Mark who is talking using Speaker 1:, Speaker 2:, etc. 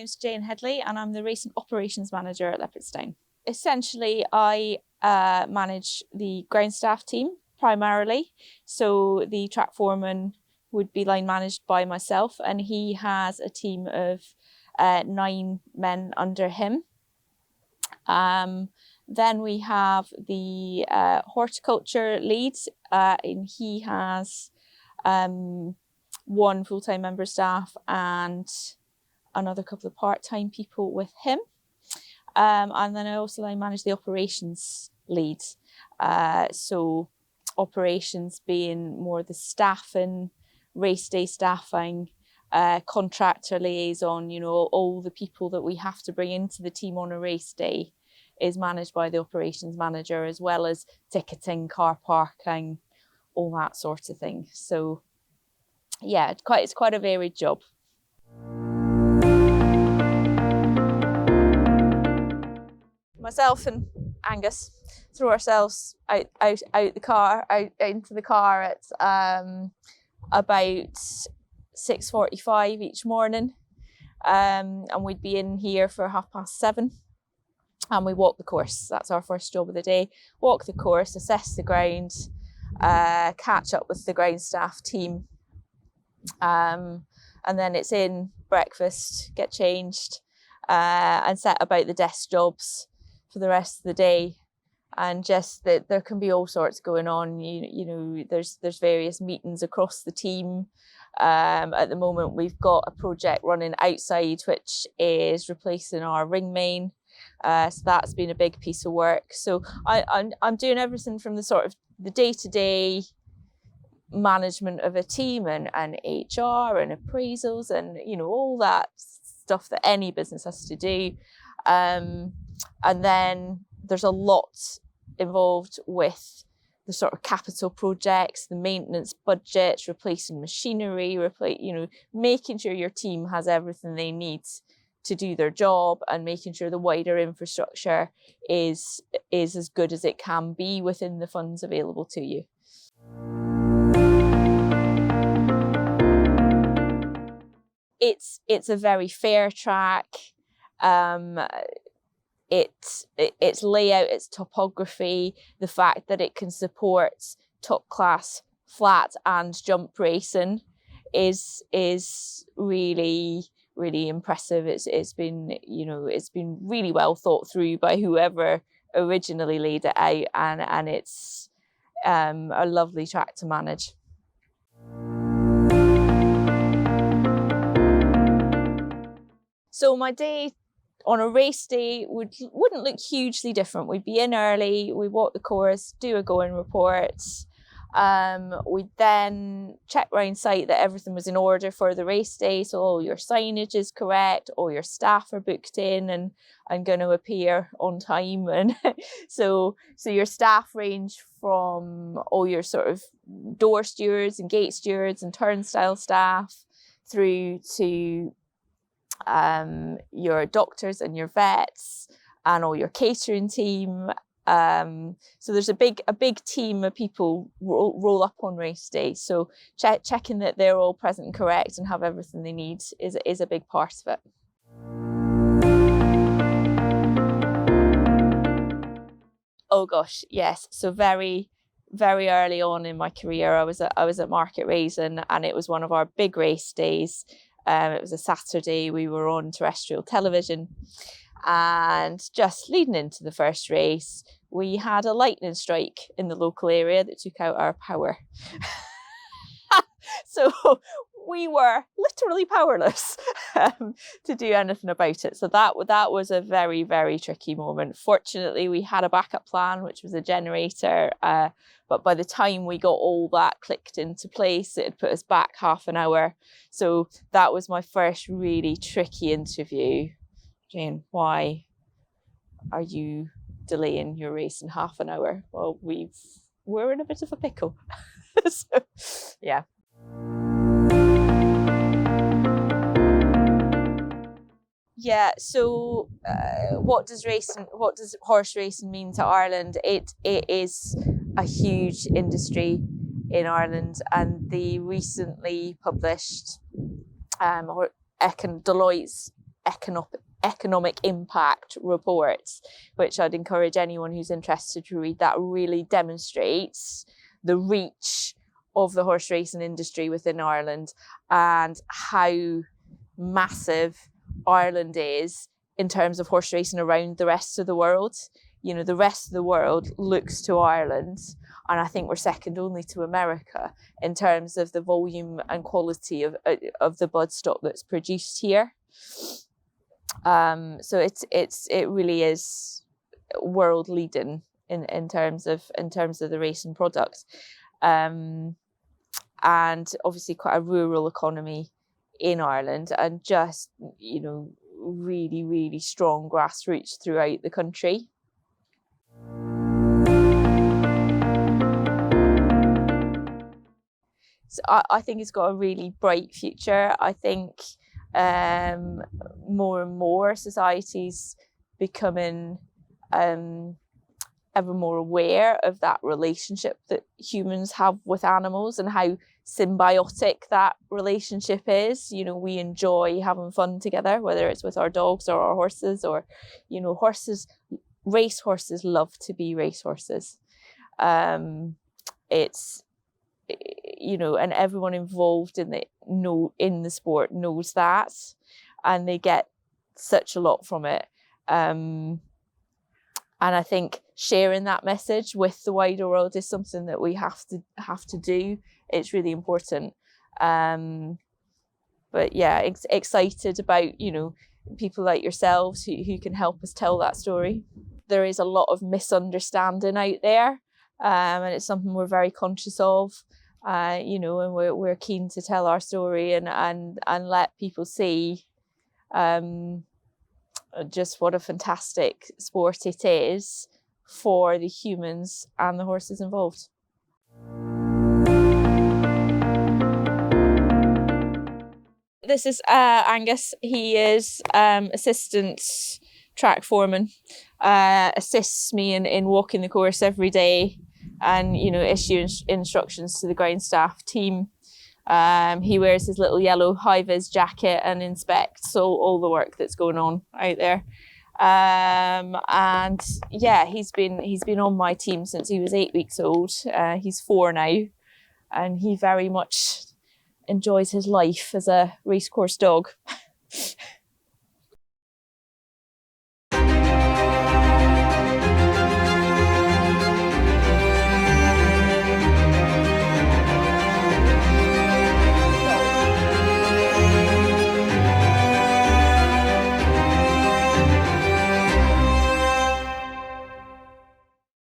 Speaker 1: name's Jane Hedley and I'm the Racing Operations Manager at Leopardstown. Essentially, I manage the ground staff team primarily. So the track foreman would be line managed by myself, and he has a team of 9 men under him. Then we have the horticulture lead, and he has 1 full-time member of staff and another couple of part-time people with him. And then I also manage the operations lead. So operations being more the staffing, race day staffing, contractor liaison, you know, all the people that we have to bring into the team on a race day is managed by the operations manager, as well as ticketing, car parking, all that sort of thing. So yeah, it's quite a varied job. Myself and Angus threw ourselves out the car, out into the car at about 6:45 each morning, and we'd be in here for 7:30, and we walk the course. That's our first job of the day. Walk the course, assess the ground, catch up with the ground staff team, and then it's in, breakfast, get changed, and set about the desk jobs for the rest of the day. And just that there can be all sorts going on. You know, there's various meetings across the team. At the moment, we've got a project running outside, which is replacing our ring main. So that's been a big piece of work. So I'm doing everything from the sort of the day-to-day management of a team and HR and appraisals and, you know, all that stuff that any business has to do. And then there's a lot involved with the sort of capital projects, the maintenance budgets, replacing machinery, making sure your team has everything they need to do their job, and making sure the wider infrastructure is as good as it can be within the funds available to you. It's a very fair track. Its layout, its topography, the fact that it can support top class flat and jump racing is really, really impressive. It's been really well thought through by whoever originally laid it out, and it's a lovely track to manage. So my day on a race day wouldn't look hugely different. We'd be in early, we walk the course, do a going report. We'd then check round site that everything was in order for the race day. So all your signage is correct, all your staff are booked in and going to appear on time. And so your staff range from all your sort of door stewards and gate stewards and turnstile staff through to your doctors and your vets and all your catering team. So there's a big team of people roll up on race day. So checking that they're all present and correct and have everything they need is a big part of it. Oh gosh, yes. So very, very early on in my career, I was at Market Raisin, and it was one of our big race days. It was a Saturday. We were on terrestrial television, and just leading into the first race, we had a lightning strike in the local area that took out our power. So we were literally powerless to do anything about it. So that was a very, very tricky moment. Fortunately, we had a backup plan, which was a generator. But by the time we got all that clicked into place, it had put us back half an hour. So that was my first really tricky interview. Jane, why are you delaying your race in half an hour? Well, we're in a bit of a pickle. So, yeah. Yeah, so what does horse racing mean to Ireland? It is a huge industry in Ireland, and the recently published Deloitte's economic impact reports, which I'd encourage anyone who's interested to read. That really demonstrates the reach of the horse racing industry within Ireland and how massive Ireland is in terms of horse racing around the rest of the world. You know, the rest of the world looks to Ireland, and I think we're second only to America in terms of the volume and quality of the bloodstock that's produced here. So it really is world leading in terms of the racing product, and obviously quite a rural economy in Ireland, and just, you know, really, really strong grassroots throughout the country. So I think it's got a really bright future. I think more and more societies becoming ever more aware of that relationship that humans have with animals and how symbiotic that relationship is. You know, we enjoy having fun together, whether it's with our dogs or our horses, or, you know, racehorses love to be racehorses. It's, you know, and everyone involved in the sport knows that, and they get such a lot from it. And I think sharing that message with the wider world is something that we have to do. It's really important. But yeah, excited about, you know, people like yourselves who can help us tell that story. There is a lot of misunderstanding out there, and it's something we're very conscious of. You know, and we're keen to tell our story and let people see just what a fantastic sport it is for the humans and the horses involved. This is Angus. He is assistant track foreman, assists me in walking the course every day, and, you know, issue instructions to the ground staff team. He wears his little yellow high-vis jacket and inspects all the work that's going on out there. And yeah, he's been on my team since he was 8 weeks old. He's 4 now, and he very much enjoys his life as a racecourse dog.